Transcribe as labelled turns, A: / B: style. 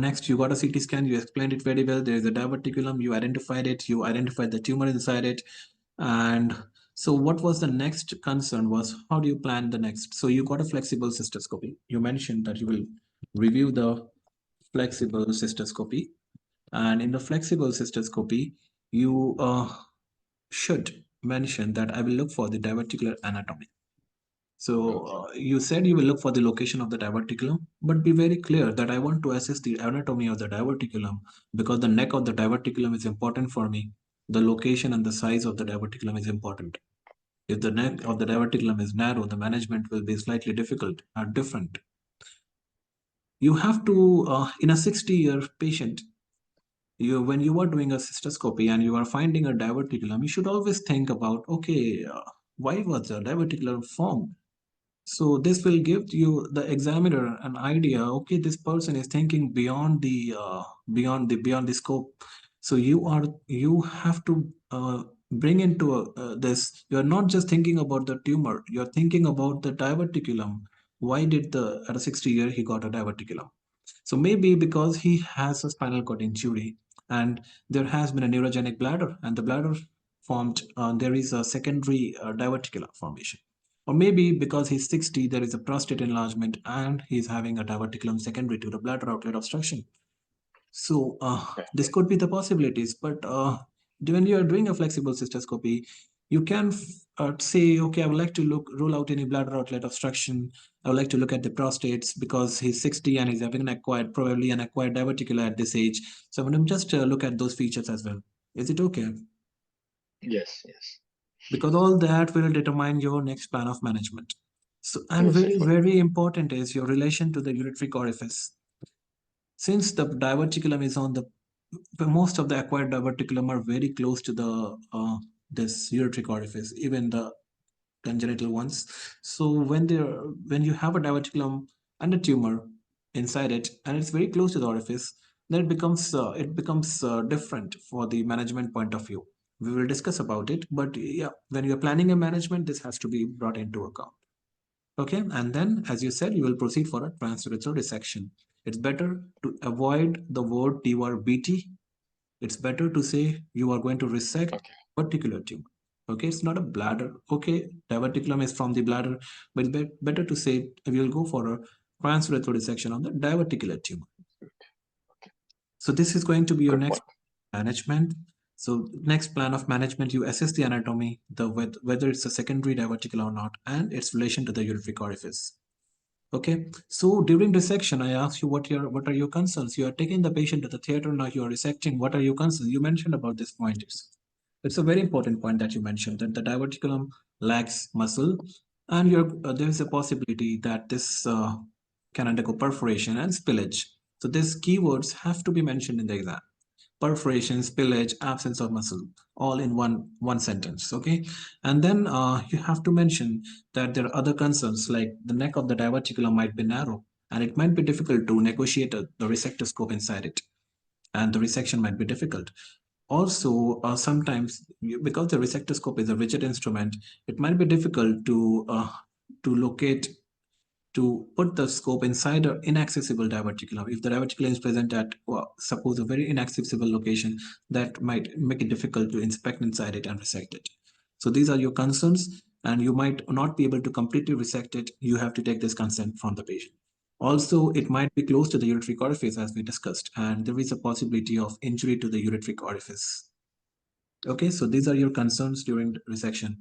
A: Next, you got a CT scan, you explained it very well. There is a diverticulum, you identified it, you identified the tumor inside it. And so what was the next concern was, how do you plan the next? So you got a flexible cystoscopy. You mentioned that you will review the flexible cystoscopy. And in the flexible cystoscopy, you should mention that I will look for the diverticular anatomy. So you said you will look for the location of the diverticulum, but be very clear that I want to assess the anatomy of the diverticulum because the neck of the diverticulum is important for me. The location and the size of the diverticulum is important. If the neck of the diverticulum is narrow, the management will be slightly difficult or different. You have to, in a 60-year patient, when you are doing a cystoscopy and you are finding a diverticulum, you should always think about, okay, why was the diverticulum formed? So this will give you the examiner an idea. Okay, this person is thinking beyond the scope. So you have to bring into this. You are not just thinking about the tumor. You are thinking about the diverticulum. Why did the at a 60-year he got a diverticulum? So maybe because he has a spinal cord injury and there has been a neurogenic bladder and the bladder formed. There is a secondary diverticular formation, or maybe because he's 60, there is a prostate enlargement and he's having a diverticulum secondary to the bladder outlet obstruction. So this could be the possibilities. But when you are doing a flexible cystoscopy, you can say, okay, I would like to rule out any bladder outlet obstruction. I would like to look at the prostates because he's 60 and he's having probably an acquired diverticular at this age. So I'm going to just look at those features as well. Is it okay?
B: Yes, yes.
A: Because all that will determine your next plan of management. So, and
B: Yes,
A: very,
B: of course.
A: very important is your relation to the ureteric orifice. Since the diverticulum is on most of the acquired diverticulum are very close to the this ureteric orifice, even the congenital ones. So when you have a diverticulum and a tumor inside it, and it's very close to the orifice, then it becomes different for the management point of view. We will discuss about it, but yeah, when you're planning a management, this has to be brought into account. Okay, and then as you said, you will proceed for a transurethral dissection. It's better to avoid the word TURBT. It's better to say you are going to resect
B: Okay.
A: particular tumor. Okay, it's not a bladder. Okay, diverticulum is from the bladder, but it's better to say we will go for a transurethral dissection on the diverticular tumor.
B: Okay.
A: So this is going to be your
B: Good
A: next
B: point.
A: management. So next plan of management, you assess the anatomy, whether it's a secondary diverticulum or not, and its relation to the ureteric orifice. Okay, so during dissection, I asked you what are your concerns. You are taking the patient to the theater now. You are resecting. What are your concerns? You mentioned about this point. It's a very important point that you mentioned that the diverticulum lacks muscle, and there is a possibility that this can undergo perforation and spillage. So these keywords have to be mentioned in the exam: perforation, spillage, absence of muscle, all in one sentence. Okay, and then you have to mention that there are other concerns like the neck of the diverticulum might be narrow, and it might be difficult to negotiate the resectoscope inside it, and the resection might be difficult. Also, sometimes because the resectoscope is a rigid instrument, it might be difficult to locate to put the scope inside an inaccessible diverticulum. If the diverticulum is present at, well, suppose, a very inaccessible location, that might make it difficult to inspect inside it and resect it. So these are your concerns, and you might not be able to completely resect it. You have to take this consent from the patient. Also, it might be close to the ureteric orifice, as we discussed, and there is a possibility of injury to the ureteric orifice. Okay, so these are your concerns during resection.